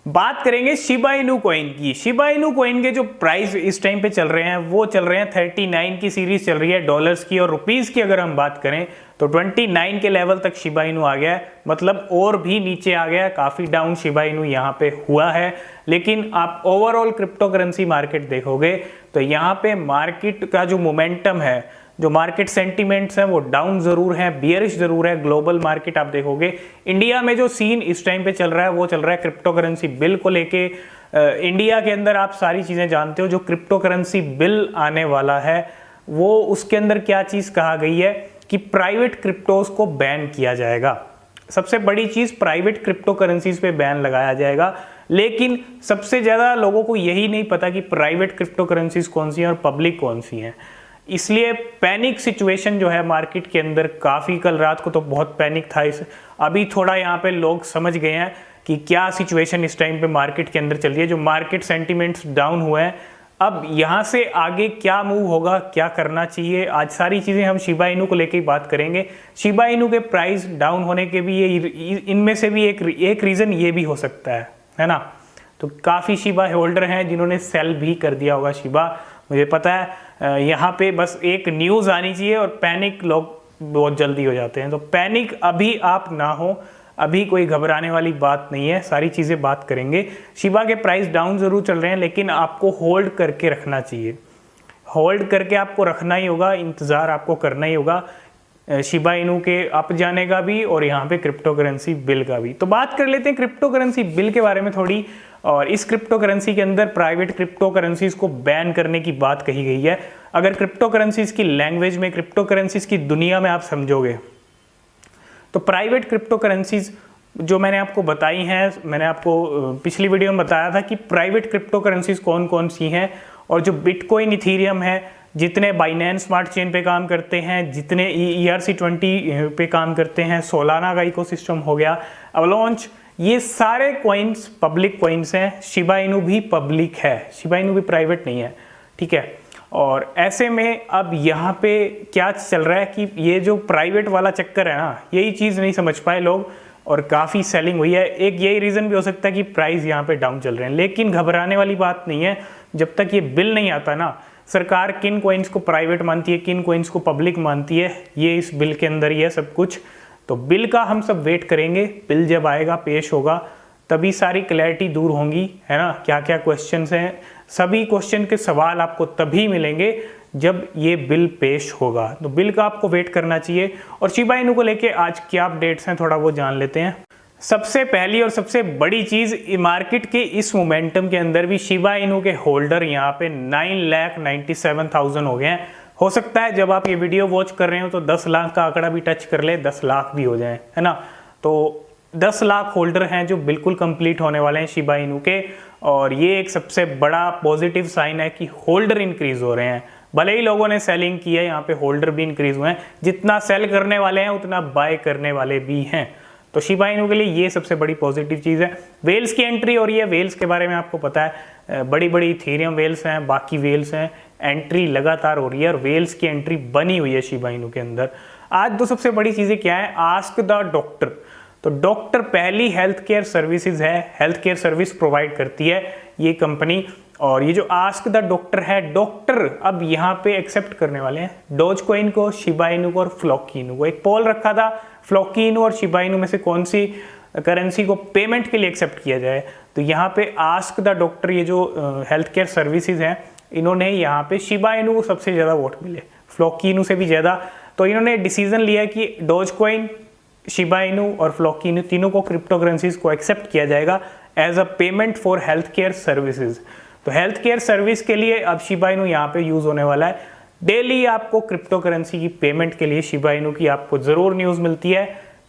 बात करेंगे Shiba Inu coin की। शिबा इनू कॉइन के जो प्राइस इस टाइम पे चल रहे हैं वो चल रहे हैं 39 की सीरीज चल रही है डॉलर्स की, और रुपीस की अगर हम बात करें तो 29 के लेवल तक शिबा इनू आ गया है, मतलब और भी नीचे आ गया है। काफी डाउन शिबा इनू यहाँ पे हुआ है, लेकिन आप ओवरऑल क्रिप्टो करेंसी मार्केट देखोगे तो यहाँ पे मार्केट का जो मोमेंटम है, जो मार्केट सेंटिमेंट्स हैं वो डाउन जरूर है, बियरिश जरूर है। ग्लोबल मार्केट आप देखोगे, इंडिया में जो सीन इस टाइम पे चल रहा है वो चल रहा है क्रिप्टो करेंसी बिल को लेके। इंडिया के अंदर आप सारी चीजें जानते हो, जो क्रिप्टो करेंसी बिल आने वाला है वो उसके अंदर क्या चीज कहा गई है कि प्राइवेट क्रिप्टोज को बैन किया जाएगा। सबसे बड़ी चीज प्राइवेट क्रिप्टो करेंसीज पे बैन लगाया जाएगा, लेकिन सबसे ज्यादा लोगों को यही नहीं पता कि प्राइवेट क्रिप्टो करेंसीज कौन सी हैं और पब्लिक कौन सी हैं। इसलिए पैनिक सिचुएशन जो है मार्केट के अंदर काफ़ी, कल रात को तो बहुत पैनिक था। अभी थोड़ा यहाँ पे लोग समझ गए हैं कि क्या सिचुएशन इस टाइम पे मार्केट के अंदर चल रही है। जो मार्केट सेंटिमेंट्स डाउन हुए हैं, अब यहाँ से आगे क्या मूव होगा, क्या करना चाहिए, आज सारी चीज़ें हम शिबा इनू को लेके ही बात करेंगे। शिबा इनू के प्राइस डाउन होने के भी ये इनमें से भी एक रीज़न ये भी हो सकता है ना। तो काफ़ी शिबा होल्डर हैं जिन्होंने सेल भी कर दिया होगा शिबा, मुझे पता है। यहाँ पे बस एक न्यूज़ आनी चाहिए और पैनिक लोग बहुत जल्दी हो जाते हैं। तो पैनिक अभी आप ना हो, अभी कोई घबराने वाली बात नहीं है, सारी चीज़ें बात करेंगे। शिबा के प्राइस डाउन ज़रूर चल रहे हैं, लेकिन आपको होल्ड करके रखना चाहिए। होल्ड करके आपको रखना ही होगा, इंतज़ार आपको करना ही होगा शिबा इनू के अप जाने का भी और यहाँ पे क्रिप्टो करेंसी बिल का भी। तो बात कर लेते हैं क्रिप्टो करेंसी बिल के बारे में थोड़ी। और इस क्रिप्टो करेंसी के अंदर प्राइवेट क्रिप्टो करेंसीज को बैन करने की बात कही गई है। अगर क्रिप्टो करेंसीज की लैंग्वेज में, क्रिप्टो करेंसीज की दुनिया में आप समझोगे तो प्राइवेट क्रिप्टो करेंसीज जो मैंने आपको बताई हैं, मैंने आपको पिछली वीडियो में बताया था कि प्राइवेट क्रिप्टो करेंसीज कौन कौन सी हैं। और जो बिटकॉइन, इथेरियम है, जितने बाइनेंस स्मार्ट चेन पे काम करते हैं, जितने ERC20 पे काम करते हैं, सोलाना का इकोसिस्टम हो गया, अवलांच, ये सारे कॉइन्स पब्लिक कॉइन्स हैं। शिबा इनू भी पब्लिक है, शिबा इनू भी प्राइवेट नहीं है, ठीक है। और ऐसे में अब यहाँ पे क्या चल रहा है कि ये जो प्राइवेट वाला चक्कर है ना, यही चीज़ नहीं समझ पाए लोग और काफ़ी सेलिंग हुई है। एक यही रीज़न भी हो सकता है कि प्राइस यहाँ पे डाउन चल रहे हैं, लेकिन घबराने वाली बात नहीं है। जब तक ये बिल नहीं आता ना, सरकार किन कॉइन्स को प्राइवेट मानती है, किन कॉइन्स को पब्लिक मानती है, ये इस बिल के अंदर ही है सब कुछ। तो बिल का हम सब वेट करेंगे, बिल जब आएगा, पेश होगा, तभी सारी क्लैरिटी दूर होंगी, है ना। क्या क्या क्वेश्चंस हैं, सभी क्वेश्चन के सवाल आपको तभी मिलेंगे जब ये बिल पेश होगा। तो बिल का आपको वेट करना चाहिए। और शिबा इनू को लेके आज क्या अपडेट्स हैं थोड़ा वो जान लेते हैं। सबसे पहली और सबसे बड़ी चीज़, मार्केट के इस मोमेंटम के अंदर भी शिबा इनू के होल्डर यहाँ पे 9,97,000 हो गए हैं। हो सकता है जब आप ये वीडियो वॉच कर रहे हो तो 10 लाख का आंकड़ा भी टच कर ले, 10 लाख भी हो जाए, है ना। तो 10 लाख होल्डर हैं जो बिल्कुल कंप्लीट होने वाले हैं शिबा इनू के। और ये एक सबसे बड़ा पॉजिटिव साइन है कि होल्डर इंक्रीज हो रहे हैं। भले ही लोगों ने सेलिंग की है, यहाँ पे होल्डर भी इंक्रीज हुए हैं। जितना सेल करने वाले हैं उतना बाय करने वाले भी हैं। तो शिबा इनू के लिए ये सबसे बड़ी पॉजिटिव चीज़ है। वेल्स की एंट्री हो रही है, वेल्स के बारे में आपको पता है, बड़ी बड़ी इथेरियम वेल्स हैं, बाकी वेल्स हैं, एंट्री लगातार हो रही है और वेल्स की एंट्री बनी हुई है शिबा इनू के अंदर। आज दो सबसे बड़ी चीज़ें क्या है, आस्क द डॉक्टर। तो डॉक्टर पहली हेल्थ केयर सर्विसेज है, हेल्थ केयर सर्विस प्रोवाइड करती है ये कंपनी। और ये जो आस्क द डॉक्टर है, डॉक्टर अब यहाँ पे एक्सेप्ट करने वाले हैं डोज कॉइन को, शिबा इनू को और फ्लॉकी इनू को। एक पोल रखा था, फ्लॉकी इनू और शिबा इनू में से कौन सी करेंसी को पेमेंट के लिए एक्सेप्ट किया जाए। तो यहाँ पे आस्क द डॉक्टर, ये जो हेल्थ केयर सर्विसेज हैं, इन्होंने यहाँ पे शिबा इनू को सबसे ज़्यादा वोट मिले, फ्लॉकी इनू से भी ज़्यादा। तो इन्होंने डिसीजन लिया कि डोज कॉइन, शिबा इनू और फ्लॉकी इनू तीनों को क्रिप्टो करेंसीज को एक्सेप्ट किया जाएगा as a payment for health care services. तो हेल्थ केयर सर्विस के लिए अब शिबा इनू यहाँ पे यूज़ होने वाला है। डेली आपको क्रिप्टो करेंसी की पेमेंट के लिए शिबा इनू की आपको ज़रूर न्यूज़ मिलती है।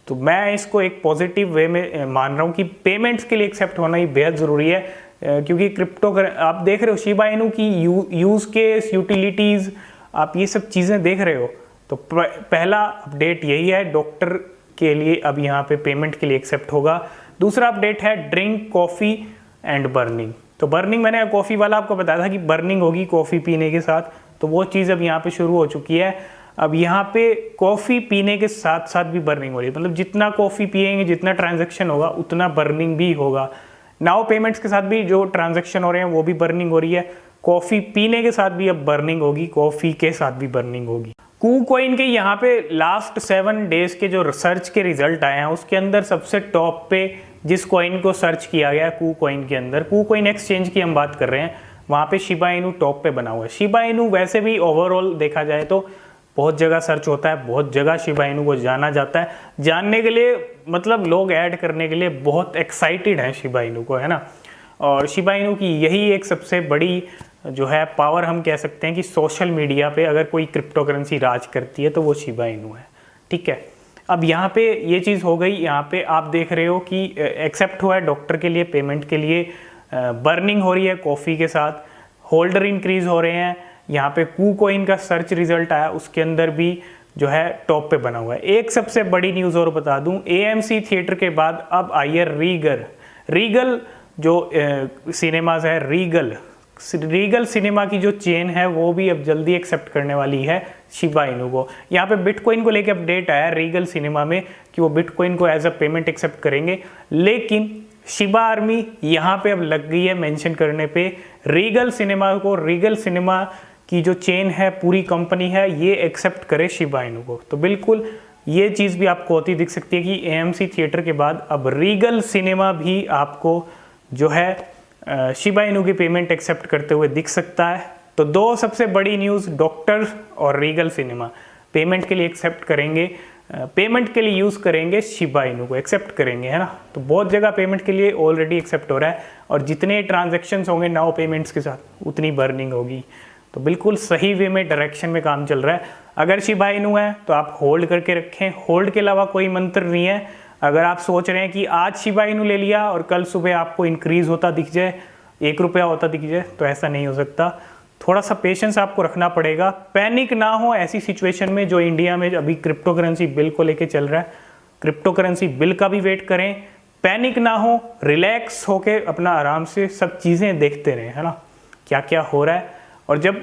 तो मैं इसको एक पॉजिटिव वे में मान रहा हूँ कि पेमेंट्स के लिए एक्सेप्ट होना ही बेहद ज़रूरी है, क्योंकि क्रिप्टो आप देख रहे हो शिबा इनू की यूज़ केस, यूटिलिटीज़, आप ये सब चीज़ें देख रहे हो। तो पहला अपडेट यही है, डॉक्टर के लिए अब यहाँ पे पेमेंट के लिए एक्सेप्ट होगा। दूसरा अपडेट है ड्रिंक कॉफ़ी एंड बर्निंग। तो बर्निंग, मैंने कॉफ़ी वाला आपको बताया था कि बर्निंग होगी कॉफ़ी पीने के साथ, तो वो चीज़ अब यहाँ पे शुरू हो चुकी है। अब यहाँ पे कॉफ़ी पीने के साथ साथ भी बर्निंग हो रही है, मतलब जितना कॉफ़ी पिएंगे, जितना ट्रांजैक्शन होगा उतना बर्निंग भी होगा। नाउ पेमेंट्स के साथ भी जो ट्रांजैक्शन हो रहे हैं वो भी बर्निंग हो रही है। कॉफ़ी पीने के साथ भी अब बर्निंग होगी, कॉफ़ी के साथ भी बर्निंग होगी। KuCoin के यहाँ पे लास्ट 7 डेज के जो सर्च के रिजल्ट आए हैं उसके अंदर सबसे टॉप पे जिस कॉइन को सर्च किया गया KuCoin के अंदर, KuCoin एक्सचेंज की हम बात कर रहे हैं, वहाँ पे शिबा इनू टॉप पे बना हुआ है। शिबा इनू वैसे भी ओवरऑल देखा जाए तो बहुत जगह सर्च होता है, बहुत जगह शिबा इनू को जाना जाता है, जानने के लिए मतलब लोग ऐड करने के लिए बहुत एक्साइटेड हैं शिबा इनू को, है ना। और शिबा इनू की यही एक सबसे बड़ी जो है पावर हम कह सकते हैं कि सोशल मीडिया पे अगर कोई क्रिप्टो करेंसी राज करती है तो वो शिबा इनू है, ठीक है। अब यहाँ पे ये चीज़ हो गई, यहाँ पे आप देख रहे हो कि एक्सेप्ट हुआ है डॉक्टर के लिए, पेमेंट के लिए, बर्निंग हो रही है कॉफ़ी के साथ, होल्डर इंक्रीज हो रहे हैं। यहाँ पे KuCoin का सर्च रिजल्ट आया उसके अंदर भी जो है टॉप पे बना हुआ है। एक सबसे बड़ी न्यूज़ और बता दूं, AMC थिएटर के बाद अब आई है रीगल जो सिनेमाज है, रीगल सिनेमा की जो चेन है वो भी अब जल्दी एक्सेप्ट करने वाली है शिबा इनू को। यहाँ पे बिटकॉइन को लेकर अपडेट आया रीगल सिनेमा में कि वो बिटकॉइन को एज अ पेमेंट एक्सेप्ट करेंगे, लेकिन शिबा आर्मी यहाँ पे अब लग गई है मेंशन करने पे रीगल सिनेमा को, रीगल सिनेमा की जो चेन है, पूरी कंपनी है, ये एक्सेप्ट करे शिबा इनू को। तो बिल्कुल ये चीज़ भी आपको होती दिख सकती है कि AMC थिएटर के बाद अब रीगल सिनेमा भी आपको जो है शिबा इनू की पेमेंट एक्सेप्ट करते हुए दिख सकता है। तो दो सबसे बड़ी न्यूज़, डॉक्टर और रीगल सिनेमा पेमेंट के लिए एक्सेप्ट करेंगे, पेमेंट के लिए यूज़ करेंगे शिबा इनू को, एक्सेप्ट करेंगे, है ना। तो बहुत जगह पेमेंट के लिए ऑलरेडी एक्सेप्ट हो रहा है और जितने ट्रांजेक्शन्स होंगे नाउ पेमेंट्स के साथ उतनी बर्निंग होगी। तो बिल्कुल सही वे में, डायरेक्शन में काम चल रहा है। अगर शिबा इनू है तो आप होल्ड करके रखें, होल्ड के अलावा कोई मंत्र नहीं है। अगर आप सोच रहे हैं कि आज शिबा इनू ले लिया और कल सुबह आपको इंक्रीज होता दिख जाए, 1 रुपया होता दिख जाए, तो ऐसा नहीं हो सकता। थोड़ा सा पेशेंस आपको रखना पड़ेगा, पैनिक ना हो ऐसी सिचुएशन में जो इंडिया में अभी क्रिप्टो करेंसी बिल को लेके चल रहा है। क्रिप्टो करेंसी बिल का भी वेट करें, पैनिक ना हो, रिलैक्स होके अपना आराम से सब चीज़ें देखते रहें, है ना, क्या क्या हो रहा है। और जब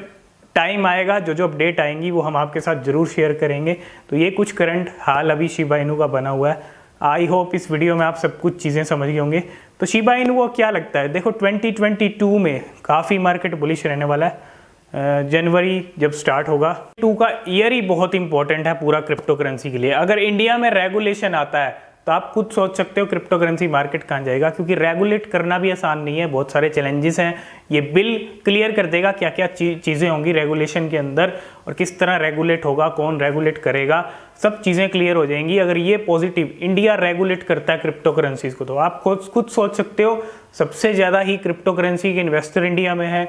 टाइम आएगा, जो जो अपडेट आएंगी वो हम आपके साथ ज़रूर शेयर करेंगे। तो ये कुछ करंट हाल अभी शिबा इनू का बना हुआ है। आई होप इस वीडियो में आप सब कुछ चीज़ें समझ गए होंगे। तो शिबा इनू को क्या लगता है, देखो 2022 में काफ़ी मार्केट बुलिश रहने वाला है। जनवरी जब स्टार्ट होगा, 2 का ईयर ही बहुत इंपॉर्टेंट है पूरा क्रिप्टो करेंसी के लिए। अगर इंडिया में रेगुलेशन आता है तो आप खुद सोच सकते हो क्रिप्टो करेंसी मार्केट कहाँ जाएगा, क्योंकि रेगुलेट करना भी आसान नहीं है, बहुत सारे चैलेंजेस हैं। ये बिल क्लियर कर देगा क्या क्या चीज़ें होंगी रेगुलेशन के अंदर और किस तरह रेगुलेट होगा, कौन रेगुलेट करेगा, सब चीज़ें क्लियर हो जाएंगी। अगर ये पॉजिटिव इंडिया रेगुलेट करता है क्रिप्टो करेंसीज को, तो आप खुद सोच सकते हो सबसे ज़्यादा ही क्रिप्टो करेंसी के इन्वेस्टर इंडिया में है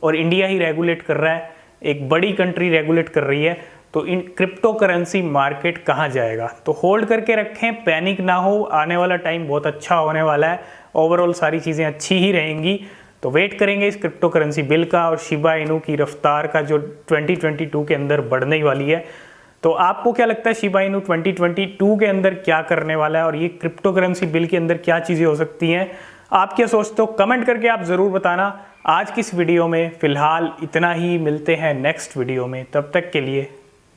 और इंडिया ही रेगुलेट कर रहा है, एक बड़ी कंट्री रेगुलेट कर रही है। तो इन क्रिप्टो करेंसी मार्केट कहाँ जाएगा, तो होल्ड करके रखें, पैनिक ना हो, आने वाला टाइम बहुत अच्छा होने वाला है, ओवरऑल सारी चीज़ें अच्छी ही रहेंगी। तो वेट करेंगे इस क्रिप्टो करेंसी बिल का और शिबा इनू की रफ्तार का जो 2022 के अंदर बढ़ने ही वाली है। तो आपको क्या लगता है शिबा इनू 2022 के अंदर क्या करने वाला है और ये क्रिप्टो करेंसी बिल के अंदर क्या चीज़ें हो सकती हैं, आप क्या सोचते हो, कमेंट करके आप ज़रूर बताना। आज की इस वीडियो में फ़िलहाल इतना ही, मिलते हैं नेक्स्ट वीडियो में, तब तक के लिए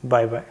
बाय बाय।